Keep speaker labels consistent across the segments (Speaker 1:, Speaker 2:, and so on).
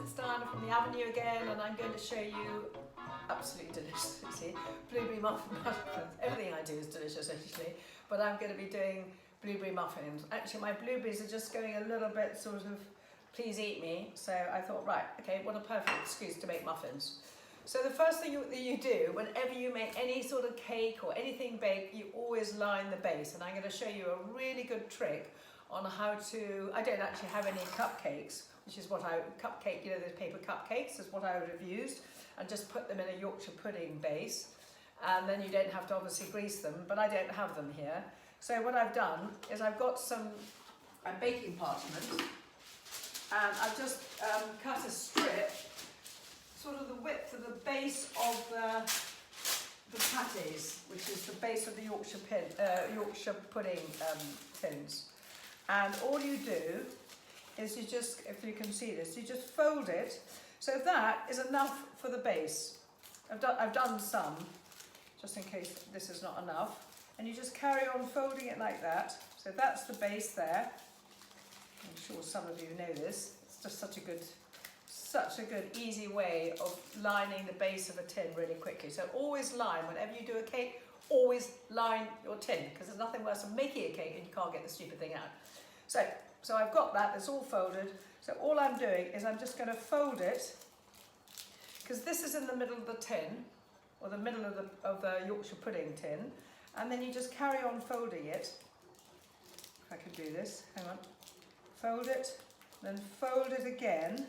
Speaker 1: it's Diana from the Avenue again, and I'm going to show you absolutely delicious, you see, blueberry muffins. Everything I do is delicious actually, but I'm going to be doing blueberry muffins. Actually, my blueberries are just going a little bit sort of please eat me, so I thought, right, okay, what a perfect excuse to make muffins. So the first thing that you do whenever you make any sort of cake or anything baked, you always line the base, and I'm going to show you a really good trick on how to, I don't actually have any cupcakes, which is what cupcake, you know, those paper cupcakes is what I would have used, and just put them in a Yorkshire pudding base, and then you don't have to obviously grease them, but I don't have them here. So what I've done is I've got some baking parchment, and I've just cut a strip, sort of the width of the base of the patties, which is the base of the Yorkshire pudding tins. And all you do is you just, if you can see this, you just fold it. So that is enough for the base. I've done some, just in case this is not enough. And you just carry on folding it like that. So that's the base there. I'm sure some of you know this. It's just such a good easy way of lining the base of a tin really quickly. So always line, whenever you do a cake, always line your tin, because there's nothing worse than making a cake and you can't get the stupid thing out. So I've got that, it's all folded. So all I'm doing is I'm just going to fold it, because this is in the middle of the tin, or the middle of the Yorkshire pudding tin, and then you just carry on folding it. If I can do this, hang on. Fold it, then fold it again.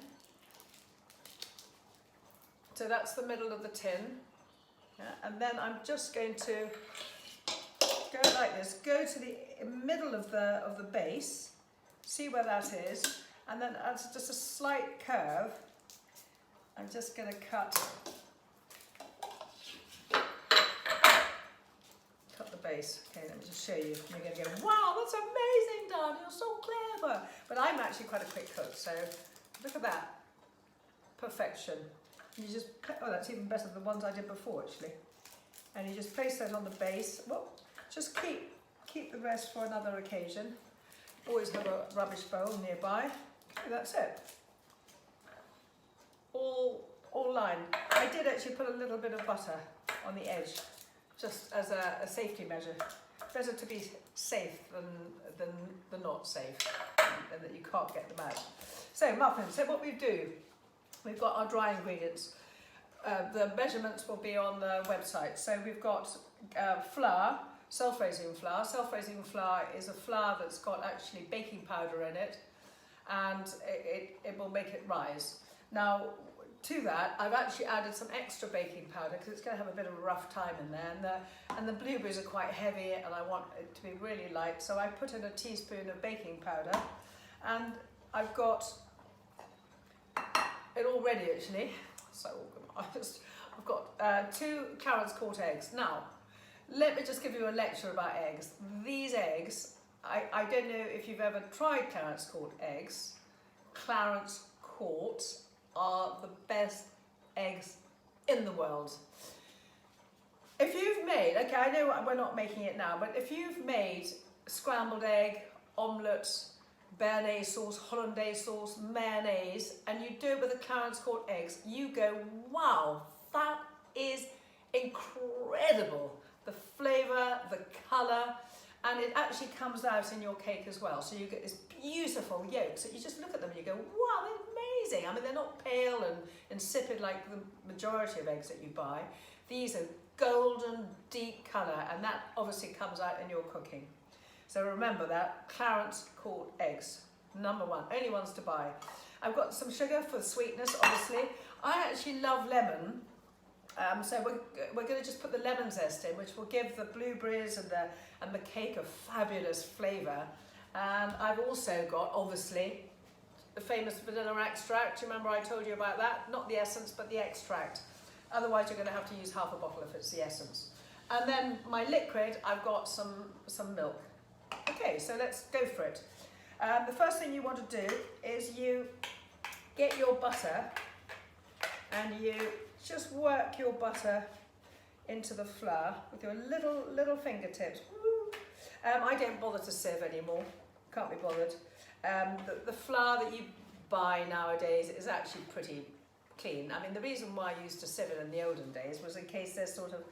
Speaker 1: So that's the middle of the tin, yeah, and then I'm just going to go like this, go to the middle of the base, see where that is, and then as just a slight curve, I'm just going to cut the base. Okay, let me just show you. You're going to go, wow, that's amazing, Dan, you're so clever. But I'm actually quite a quick cook, so look at that, perfection. You just, oh, that's even better than the ones I did before actually. And you just place that on the base. Well, just keep the rest for another occasion. Always have a rubbish bowl nearby. Okay, that's it. All lined. I did actually put a little bit of butter on the edge, just as a safety measure. Better to be safe than not safe, and that you can't get them out. So muffins. So what we do, we've got our dry ingredients. The measurements will be on the website. So we've got flour, self-raising flour. Self-raising flour is a flour that's got actually baking powder in it, and it will make it rise. Now, to that, I've actually added some extra baking powder because it's going to have a bit of a rough time in there, and the blueberries are quite heavy, and I want it to be really light. So I put in a teaspoon of baking powder, and I've got it all ready actually. So organised. I've got 2 Clarence Court eggs. Now, let me just give you a lecture about eggs. These eggs, I don't know if you've ever tried Clarence Court eggs. Clarence Court are the best eggs in the world. If you've made, okay, I know we're not making it now, but if you've made scrambled egg, omelette, béarnaise sauce, hollandaise sauce, mayonnaise, and you do it with the Clarence Court eggs, you go, wow, that is incredible. The flavour, the colour, and it actually comes out in your cake as well. So you get this beautiful yolk. So you just look at them and you go, wow, they're amazing. I mean, they're not pale and insipid like the majority of eggs that you buy. These are golden, deep colour, and that obviously comes out in your cooking. So remember that, Clarence Court eggs, number 1, only ones to buy. I've got some sugar for sweetness, obviously. I actually love lemon, so we're going to just put the lemon zest in, which will give the blueberries and the cake a fabulous flavour. And I've also got, obviously, the famous vanilla extract. Do you remember I told you about that? Not the essence, but the extract. Otherwise, you're going to have to use half a bottle if it's the essence. And then my liquid, I've got some milk. Okay, so let's go for it. The first thing you want to do is you get your butter, and you just work your butter into the flour with your little fingertips. I don't bother to sieve anymore, can't be bothered. The flour that you buy nowadays is actually pretty clean. I mean, the reason why I used to sieve it in the olden days was in case there's sort of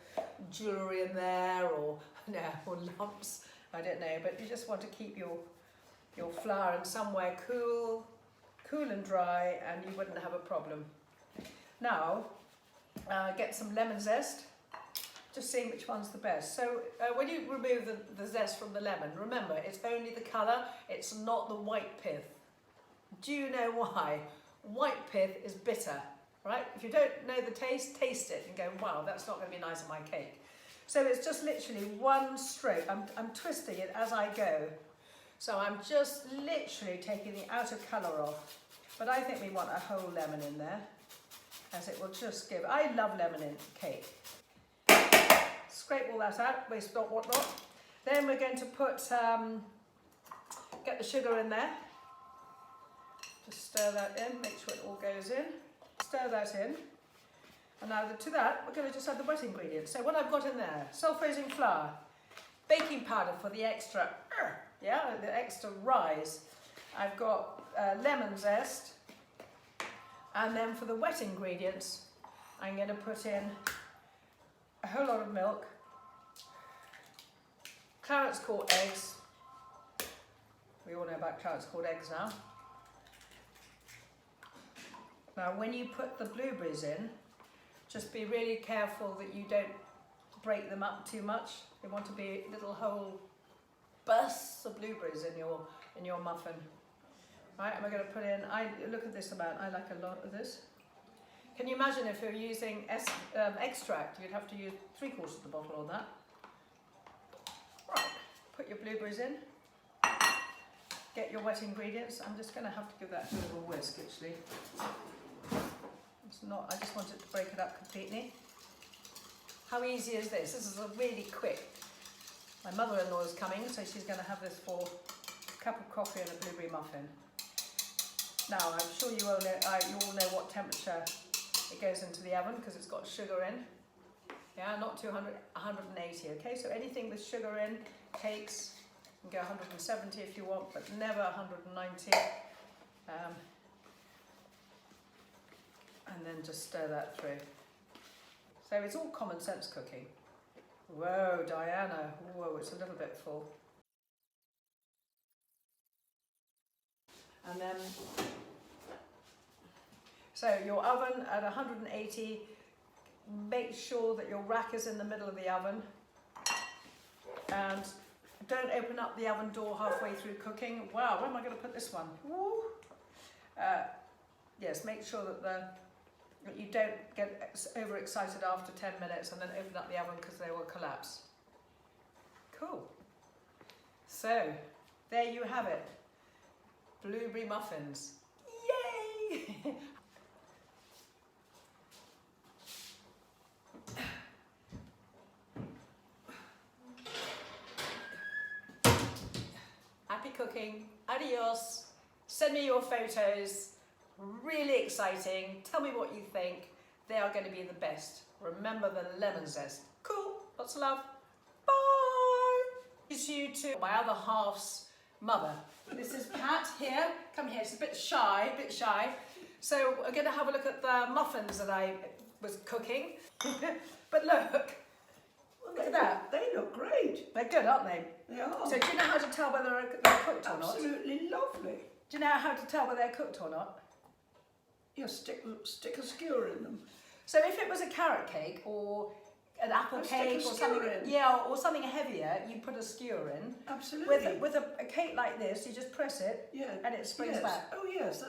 Speaker 1: jewellery in there or lumps, I don't know, but you just want to keep your flour in somewhere cool and dry, and you wouldn't have a problem. Now, get some lemon zest, just seeing which one's the best. So when you remove the zest from the lemon, remember, it's only the colour, it's not the white pith. Do you know why? White pith is bitter, right? If you don't know the taste, taste it and go, wow, that's not going to be nice on my cake. So it's just literally one stroke. I'm twisting it as I go. So I'm just literally taking the outer colour off. But I think we want a whole lemon in there, as it will just give. I love lemon in cake. Scrape all that out, waste not, whatnot. Then we're going to put, get the sugar in there. Just stir that in, make sure it all goes in. Stir that in. And now to that, we're going to just add the wet ingredients. So what I've got in there, self-raising flour, baking powder for the extra, the extra rise. I've got lemon zest. And then for the wet ingredients, I'm going to put in a whole lot of milk, Clarence Court eggs. We all know about Clarence Court eggs now. Now when you put the blueberries in, just be really careful that you don't break them up too much. They want to be little whole bursts of blueberries in your muffin. Right, and we're going to put in, look at this amount, I like a lot of this. Can you imagine if you're using extract, you'd have to use 3/4 of the bottle on that. Right, put your blueberries in, get your wet ingredients. I'm just going to have to give that a bit of a whisk actually. It's not, I just wanted to break it up completely. How easy is this? This is a really quick. My mother-in-law is coming, so she's going to have this for a cup of coffee and a blueberry muffin. Now, I'm sure you all know what temperature it goes into the oven because it's got sugar in. Yeah, not 200, 180, okay? So anything with sugar in, cakes, you can go 170 if you want, but never 190. And then just stir that through. So it's all common sense cooking. Whoa, Diana, whoa, it's a little bit full. And then, so your oven at 180, make sure that your rack is in the middle of the oven. And don't open up the oven door halfway through cooking. Wow, where am I going to put this one? Woo. Yes, make sure that you don't get overexcited after 10 minutes and then open up the oven because they will collapse. Cool. So, there you have it. Blueberry muffins. Yay! Happy cooking. Adios. Send me your photos. Really exciting. Tell me what you think. They are going to be the best. Remember the lemon zest. Cool. Lots of love. Bye. This is you to my other half's mother. This is Pat here. Come here. She's a bit shy. So we're going to have a look at the muffins that I was cooking. But look. Look at that.
Speaker 2: They look great.
Speaker 1: They're good, aren't they?
Speaker 2: They are.
Speaker 1: So do you know how to tell whether they're cooked or not?
Speaker 2: Absolutely lovely.
Speaker 1: Do you know how to tell whether they're cooked or not?
Speaker 2: You stick a skewer in them.
Speaker 1: So if it was a carrot cake or an apple cake or something, or something heavier, you put a skewer in.
Speaker 2: Absolutely.
Speaker 1: With a cake like this, you just press it, and it springs back.
Speaker 2: Oh yes,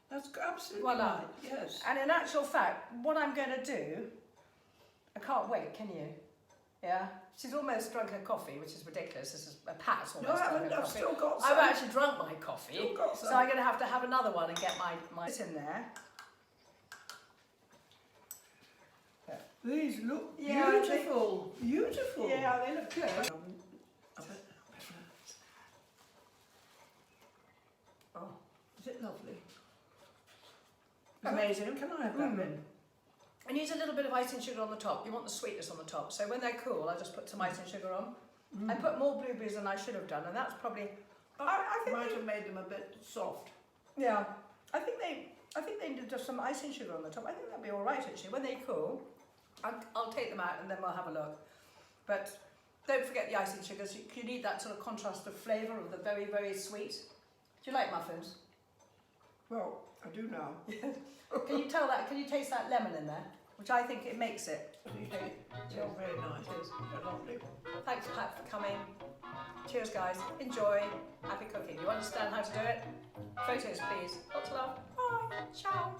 Speaker 2: that's absolutely
Speaker 1: Voila.
Speaker 2: right. Yes.
Speaker 1: And in actual fact, what I'm going to do, I can't wait. Can you? Yeah. She's almost drunk her coffee, which is ridiculous. This is a Pat almost drunk her coffee.
Speaker 2: I've still got some.
Speaker 1: I've actually drunk my coffee,
Speaker 2: Still got some.
Speaker 1: so I'm going to have another one and get my in there.
Speaker 2: These look beautiful. Beautiful.
Speaker 1: Yeah, they look good.
Speaker 2: Oh, is it lovely?
Speaker 1: Amazing.
Speaker 2: Can I have that then?
Speaker 1: I need a little bit of icing sugar on the top. You want the sweetness on the top. So when they're cool, I just put some icing sugar on. I put more blueberries than I should have done, and that's probably.
Speaker 2: I think might have made them a bit soft.
Speaker 1: Yeah, I think they need just some icing sugar on the top. I think that'd be all right actually. When they cool, I'll take them out and then we'll have a look. But don't forget the icing sugars. You need that sort of contrast of flavour of the very, very sweet. Do you like muffins?
Speaker 2: Well, I do now.
Speaker 1: Can you tell that? Can you taste that lemon in there? Which I think it makes it.
Speaker 2: They're very nice. They're lovely.
Speaker 1: Thanks, Pat, for coming. Cheers, guys. Enjoy. Happy cooking. You understand how to do it? Photos, please. Lots of love. Bye. Ciao.